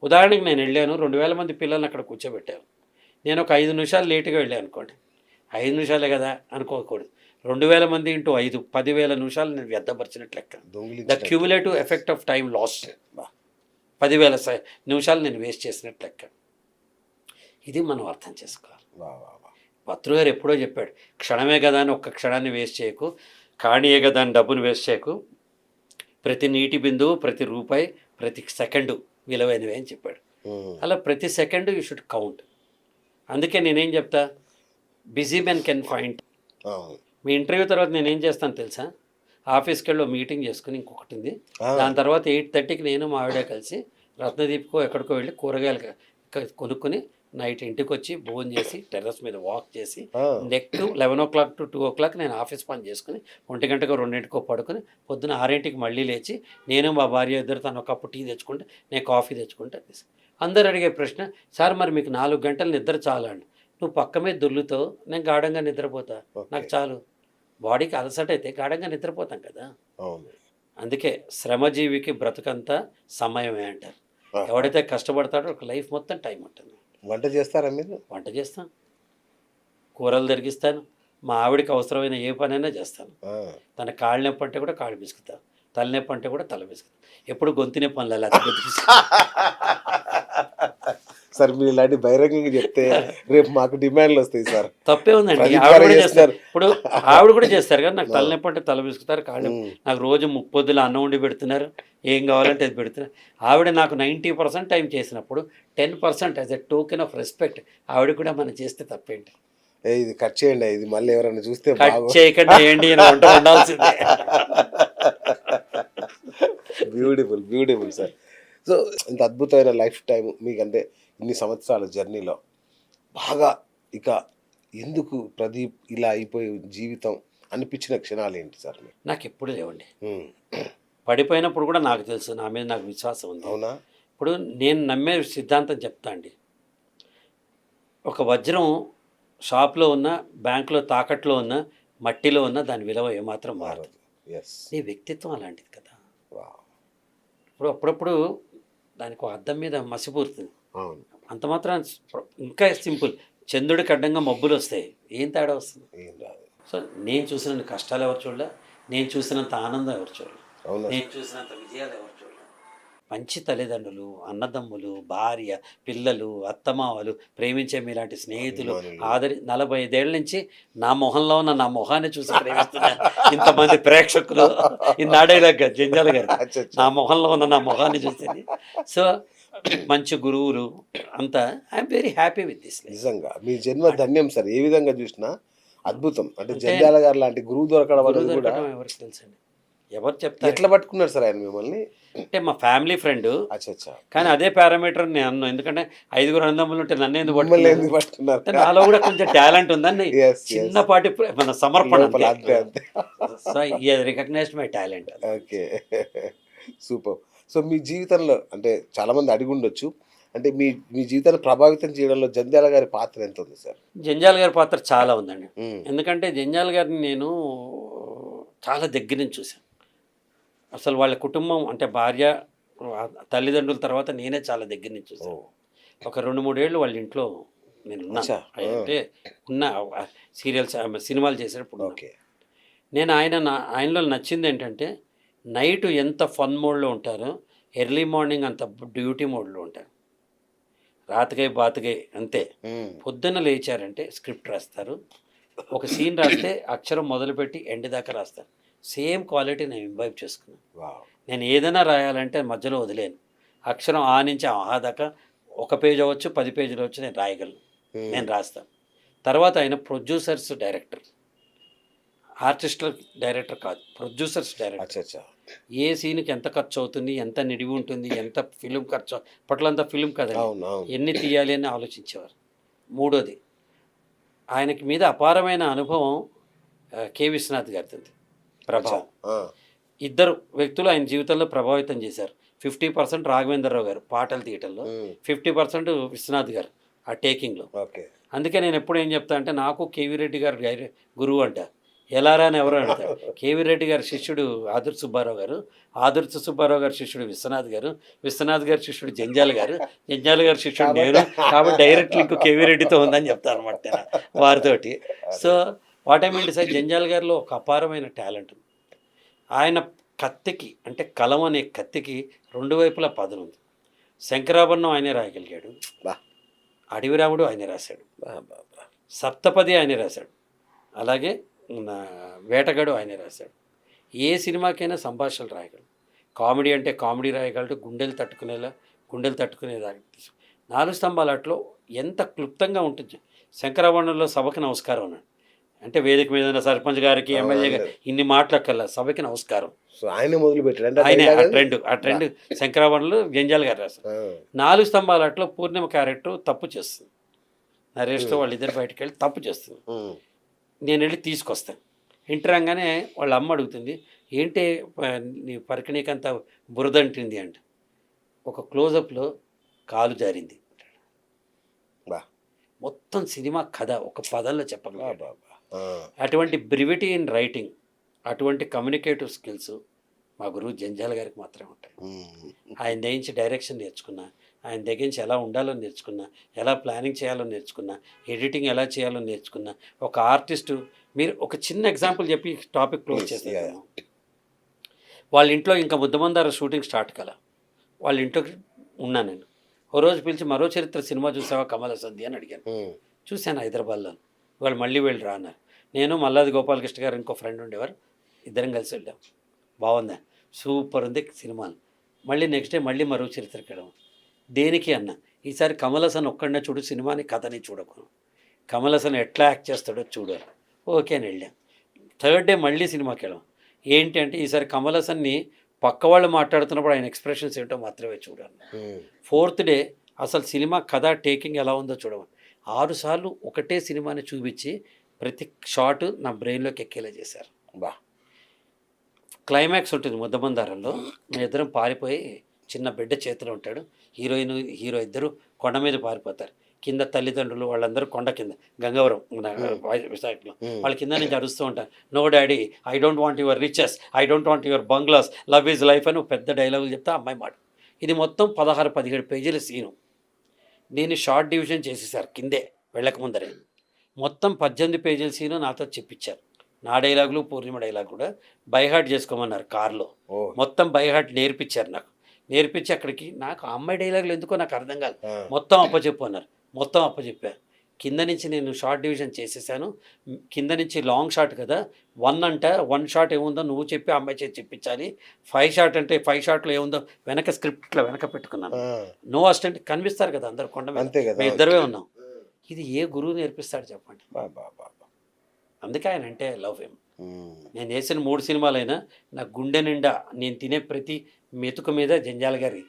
ఉదాహరణకి నేను వెళ్ళాను, 2000 మంది పిల్లల్ని అక్కడ కూర్చోబెట్టాను. నేను ఒక 5 నిమిషాలు లేటుగా వెళ్ళాను అనుకోండి, 5 నిమిషాలే కదా అనుకోకూడదు. 2000 మంది ఇంటూ 5 10,000 నిమిషాలు నేను వ్యర్థపరిచినట్లు లెక్క. The cumulative effect of time last 10,000 నిమిషాలు నేను వేస్ట్ చేసినట్లు లెక్క. ఇది మనం అర్థం చేసుకోవాలి. పత్రు గారు ఎప్పుడో చెప్పాడు, క్షణమే కదా అని ఒక్క క్షణాన్ని వేస్ట్ చేయకు, కాణీయే కదా అని డబ్బును వేస్ట్ చేయకు, ప్రతి నీటి బిందువు, ప్రతి రూపాయి, ప్రతి సెకండు విలువైనవే అని చెప్పాడు. అలా ప్రతి సెకండు యూ షుడ్ కౌంట్. అందుకే నేనేం చెప్తా, busy men can find. Me interview తర్వాత నేనేం చేస్తాను తెలుసా, ఆఫీస్కి వెళ్ళి మీటింగ్ చేసుకుని ఇంకొకటి ఉంది, దాని తర్వాత 8:30కి నేను మా ఆవిడ కలిసి రత్నదీప్కో ఎక్కడికో వెళ్ళి కూరగాయలు కొనుక్కొని నైట్ ఇంటికి వచ్చి భోజనం చేసి టెర్రస్ మీద వాక్ చేసి నెక్స్ట్ 11 o'clock to 2 o'clock నేను ఆఫీస్ పని చేసుకుని 1 గంటకో 2 పడుకుని పొద్దున 6కి మళ్ళీ లేచి నేను మా భార్య ఇద్దరు తను ఒక కప్పు టీ తెచ్చుకుంటే నేను కాఫీ తెచ్చుకుంటే. అందరు అడిగే ప్రశ్న, సార్ మరి మీకు 4 గంటలు నిద్ర చాలా అండి. నువ్వు పక్క మీద దొర్లుతో, నేను గాఢంగా నిద్రపోతా, నాకు చాలు. బాడీకి అలసట అయితే గాఢంగా నిద్రపోతాం కదా. అందుకే శ్రమజీవికి బ్రతుకంతా సమయమే అంటారు. ఎవడైతే కష్టపడతాడో ఒక లైఫ్ మొత్తం టైం ఉంటుంది. వంట చేస్తారా మీరు? వంట చేస్తాను, కూరలు తరిగిస్తాను, మా ఆవిడకి అవసరమైన ఏ పనైనా చేస్తాను. తన కాళ్ళ నొప్పి అంటే కూడా కాళ్ళు పిసుకుతాను, తలనొప్పి అంటే కూడా తల పిసుకుతాను. ఎప్పుడు గొంతునే పనులు అలా సార్ మీరు ఇలాంటి బహిరంగంగా చెప్తే రేపు మాకు డిమాండ్లు వస్తాయి సార్. తప్పే ఉందండి, ఆవిడ కూడా చేస్తారు. ఇప్పుడు ఆవిడ కూడా చేస్తారు కదా, నాకు తలనొప్పి అంటే తల పిసుకుతారు, కాళ్ళు. నాకు రోజు 3 పొద్దులు అన్నం వండి పెడుతున్నారు, ఏం కావాలంటే అది పెడుతున్నారు. ఆవిడ నాకు 90% టైం చేసినప్పుడు 10% as a token of respect ఆవిడ కూడా మనం చేస్తే తప్పేంటి? ఇది కట్ చేయండి, ఇది మళ్ళీ ఎవరైనా చూస్తే కట్ చేయకుండా చేయండి, వంట వండాల్సిందే. Beautiful beautiful sir. సో ఇంత అద్భుతమైన లైఫ్ టైం మీకంటే ఇన్ని సంవత్సరాల జర్నీలో బాగా ఇక ఎందుకు ప్రదీప్ ఇలా అయిపోయి జీవితం అనిపించిన క్షణాలు ఏంటి సార్? నాకు ఎప్పుడు లేవండి. పడిపోయినప్పుడు కూడా నాకు తెలుసు, నా మీద నాకు విశ్వాసం ఉంది. అవునా? ఇప్పుడు నేను నమ్మే సిద్ధాంతం చెప్తా అండి. ఒక వజ్రం షాప్లో ఉన్న, బ్యాంకులో తాకట్లో ఉన్న, మట్టిలో ఉన్న దాని విలువ ఏమాత్రం మారదు. నీ వ్యక్తిత్వం అలాంటిది కదా. ఇప్పుడు అప్పుడప్పుడు దానికి ఒక అద్దం మీద మసిపూరుతుంది, అంత మాత్రం. ఇంకా సింపుల్, చంద్రుడికి అడ్డంగా మబ్బులు వస్తాయి, ఏం తేడా వస్తుంది? సో నేను చూసినంత కష్టాలు ఎవరు చూడలే, నేను చూసినంత ఆనందం ఎవరు చూడలే, నేను చూసినంత విజయాలు ఎవరు చూడలే. మంచి తల్లిదండ్రులు, అన్నదమ్ములు, భార్య, పిల్లలు, అత్తమామలు, ప్రేమించే మీలాంటి స్నేహితులు, 45 ఏళ్ళ నుంచి నా మొహంలో ఉన్న నా మొహాన్ని చూసి ప్రేమిస్తున్నారు ఇంతమంది ప్రేక్షకులు. నాడేలాగా జంజాల గారు నా మొహంలో ఉన్న నా మొహాన్ని చూసేది. సో మంచి గురువులు అంతా, I'm very happy with this. నిజంగా మీ జన్మ ధన్యం సార్, ఏ విధంగా చూసినా అద్భుతం. అంటే జంజాల గారు లాంటి గురువు దొరకడం కూడా ఎవరికి తెలుసండి, ఎవరు చెప్తారు? ఎట్లా పట్టుకున్నారు సార్ ఆయన మిమ్మల్ని? అంటే మా ఫ్యామిలీ ఫ్రెండ్, కానీ అదే పారామీటర్ నేను అన్నాను. ఎందుకంటే 5 అన్నదమ్ములు ఉంటే నన్ను ఎందుకు పట్టుకున్నారు? నాలో కూడా కొంచెం టాలెంట్ ఉందని చిన్నపాటి మన సమర్పణ. సో ఈ recognized my talent. Okay, super. So మీ జీవితంలో అంటే చాలా మంది అడిగి ఉండొచ్చు, అంటే మీ జీవితాన్ని ప్రభావితం చేయడంలో జంజాల గారి పాత్ర ఎంత ఉంది సార్? జంజాల గారి పాత్ర చాలా ఉందండి. ఎందుకంటే జంజాల గారిని నేను చాలా దగ్గర నుంచి చూశాను. అసలు వాళ్ళ కుటుంబం అంటే భార్య, తల్లిదండ్రుల తర్వాత నేనే చాలా దగ్గర నుంచి చూశాను. ఒక 2-3 ఏళ్ళు వాళ్ళ ఇంట్లో నేను ఉన్నాను. అంటే ఉన్న సీరియల్స్, సినిమాలు చేసేటప్పుడు. నేను ఆయనలో నచ్చింది ఏంటంటే, నైట్ ఎంత ఫన్ మోడ్లో ఉంటారో, ఎర్లీ మార్నింగ్ అంత డ్యూటీ మోడ్లో ఉంటారు. రాతకాయ బాతకాయ అంతే. పొద్దున్న లేచారంటే స్క్రిప్ట్ రాస్తారు, ఒక సీన్ రాస్తే అక్షరం మొదలుపెట్టి ఎండ్ దాకా రాస్తారు. సేమ్ క్వాలిటీ నేను ఇంబైబ్ చేసుకున్నాను. నేను ఏదైనా రాయాలంటే మధ్యలో వదిలేను. అక్షరం ఆ నుంచి ఆ దాకా 1 పేజ్ అవ్వచ్చు, 10 పేజీలు అవ్వచ్చు, నేను రాయగలను, నేను రాస్తాను. తర్వాత ఆయన ప్రొడ్యూసర్స్ డైరెక్టర్, ఆర్టిస్టుల డైరెక్టర్ కాదు, ప్రొడ్యూసర్స్ డైరెక్టర్. ఏ సీన్కి ఎంత ఖర్చు అవుతుంది, ఎంత నిడివి ఉంటుంది, ఎంత ఫిలిం ఖర్చు, అప్పట్లంతా ఫిలిం కదండి, ఎన్ని తీయాలి అని ఆలోచించేవారు. మూడోది, ఆయనకి మీద అపారమైన అనుభవం కె. విశ్వనాథ్ గారిది ఉంది, ప్రభావం. ఇద్దరు వ్యక్తులు ఆయన జీవితంలో ప్రభావితం చేశారు. 50% రాఘవేంద్రరావు గారు పాటలు తీయటంలో, 50% విశ్వనాథ్ గారు ఆ టేకింగ్లో. అందుకే నేను ఎప్పుడు ఏం చెప్తా అంటే, నాకు కేవీ రెడ్డి గారు గురువు అంట. ఎలారా అని ఎవరు అడుగుతారు. కేవీ రెడ్డి గారి శిష్యుడు ఆదుర్తి సుబ్బారావు గారు, ఆదుర్తి సుబ్బారావు గారి శిష్యుడు విశ్వనాథ్ గారు, విశ్వనాథ్ గారి శిష్యుడు జంజాల గారు, జంజాల గారి శిష్యుడు నేను. కాబట్టి డైరెక్ట్ లింక్ కేవీ రెడ్డితో ఉందని చెప్తాను అనమాట నేను వారితోటి. So what I mean sir, జంజాల గారిలో ఒక అపారమైన టాలెంట్ ఉంది. ఆయన కత్తికి అంటే కలం అనే కత్తికి రెండు వైపులా పదునుంది. శంకరాభరణం ఆయనే రాయగలిగాడు, బా అడవిరాముడు ఆయనే రాశాడు, బా బా బా. సప్తపది ఆయనే రాశాడు, అలాగే వేటగాడు ఆయనే రాశాడు. ఏ సినిమాకైనా సంభాషణలు రాయగలడు. కామెడీ అంటే కామెడీ రాయగలడు, గుండెలు తట్టుకునేదాకా. నాలుగు స్తంభాలట్లో ఎంత క్లుప్తంగా ఉంటుంది. శంకరాభరణంలో సభకి నమస్కారం అన్నాడు అంటే వేదిక మీద ఉన్న సర్పంచ్ గారికి, ఎమ్మెల్యే గారికి ఇన్ని మాటలకల్లా సభకి నమస్కారం. సో ఆయనే మొదలు పెట్టాడు. ఆయనే ఆ ట్రెండ్ శంకరాభరణంలో జంజాల గారు రాశారు. నాలుగు స్తంభాలట్లో పూర్ణిమ క్యారెక్టర్ తప్పు చేస్తుంది. నరేష్తో వాళ్ళిద్దరు బయటకు వెళ్ళి తప్పు చేస్తుంది. నేను వెళ్ళి తీసుకొస్తాను. ఇంటర్ రాగానే వాళ్ళ అమ్మ అడుగుతుంది, ఏంటి నీ పరికిణీకంత బురదంటింది అంట. ఒక క్లోజప్లో కాలు జారింది. బా మొత్తం సినిమా కథ ఒక పదంలో చెప్పగలరు. బా బా. అటువంటి బ్రివిటీ ఇన్ రైటింగ్, అటువంటి కమ్యూనికేటివ్ స్కిల్స్ మా గురువు జంజాల గారికి మాత్రమే ఉంటాయి. ఆయన దగ్గరించి డైరెక్షన్ నేర్చుకున్నా, ఆయన దగ్గర నుంచి ఎలా ఉండాలో నేర్చుకున్నా, ఎలా ప్లానింగ్ చేయాలో నేర్చుకున్నా, ఎడిటింగ్ ఎలా చేయాలో నేర్చుకున్నా. ఒక ఆర్టిస్టు, మీరు ఒక చిన్న ఎగ్జాంపుల్ చెప్పి టాపిక్ క్లోజ్ చేస్తాను. వాళ్ళ ఇంట్లో ఇంకా ముద్దమందార షూటింగ్ స్టార్ట్ కల, వాళ్ళ ఇంట్లోకి ఉన్నా నేను. ఓ రోజు పిలిచి, మరో చరిత్ర సినిమా చూసావా కమల సంధి అని అడిగాను. చూశాను హైదరాబాద్లో. వాళ్ళు మళ్ళీ వెళ్ళి రా అన్నారు. నేను మల్లాది గోపాలకృష్ణ గారు ఇంకో ఫ్రెండ్ ఉండేవారు, ఇద్దరం కలిసి వెళ్ళాం. బాగుందా, సూపర్ ఉంది సినిమాలు. మళ్ళీ నెక్స్ట్ డే మళ్ళీ మరో చరిత్రకి వెళ్ళాం. దేనికి అన్న, ఈసారి కమల్ హాసన్ ఒక్కడనే చూడు, సినిమాని కథని చూడకు, కమల్ హాసన్ ఎట్లా యాక్ట్ చేస్తాడో చూడాలి. ఓకే అని వెళ్ళాం. థర్డ్ డే మళ్ళీ సినిమాకి వెళ్ళాం. ఏంటి అంటే ఈసారి కమల్ హాసన్ని పక్క వాళ్ళు మాట్లాడుతున్నప్పుడు ఆయన ఎక్స్ప్రెషన్స్ ఏంటో మాత్రమే చూడాలి. ఫోర్త్ డే అసలు సినిమా కథ టేకింగ్ ఎలా ఉందో చూడమని 6 సార్లు ఒకటే సినిమాని చూపించి ప్రతి షాట్ నా బ్రెయిన్లోకి ఎక్కేలా చేశారు. బా క్లైమాక్స్ ఉంటుంది ముద్దమందారంలో. మేము ఇద్దరం పారిపోయి, చిన్న బిడ్డ చేతిలో ఉంటాడు, హీరో ఇద్దరు కొండ మీద పారిపోతారు. కింద తల్లిదండ్రులు వాళ్ళందరూ కొండ కింద, గంగవరం విశాఖలో, వాళ్ళ కింద నుంచి అరుస్తూ ఉంటారు, no daddy I don't want your riches, I don't want your bungalows, love is life అని పెద్ద డైలాగులు చెప్తా అమ్మాయి మాట. ఇది మొత్తం 16-17 పేజీల సీను. దీన్ని షార్ట్ డివిజన్ చేసేసారు కిందే వెళ్ళకముందరే. మొత్తం 18 పేజీల సీను నాతో చెప్పించారు. నా డైలాగులు, పూర్ణిమ డైలాగ్ కూడా బైహార్ట్ చేసుకోమన్నారు కార్లో. మొత్తం బైహార్ట్ నేర్పించారు నాకు. నేర్పించి అక్కడికి నాకు ఆ అమ్మాయి డైలాగులు ఎందుకో నాకు అర్థం కాదు. మొత్తం అప్పచెప్పు అన్నారు. మొత్తం అప్పచెప్పారు. కింద నుంచి నేను షార్ట్ డివిజన్ చేసేసాను. కింద నుంచి లాంగ్ షాట్ కదా, 1 షాట్ ఏముందో నువ్వు చెప్పి అమ్మాయి చేసి చెప్పించాలి. 5 షాట్ అంటే 5 షాట్లో ఏముందో వెనక స్క్రిప్ట్లో వెనక పెట్టుకున్నాను. నో అసిస్టెంట్ కనిపిస్తారు కదా అందరు కొండ మీద, మేము ఇద్దరమే ఉన్నాం. ఇది ఏ గురువు నేర్పిస్తాడు చెప్పండి. అందుకే ఆయన అంటే లవ్ హిమ్. నేను వేసిన 3 సినిమాలైనా నా గుండె నిండా నేను తినే ప్రతి మెతుకు మీద జంజాల గారి.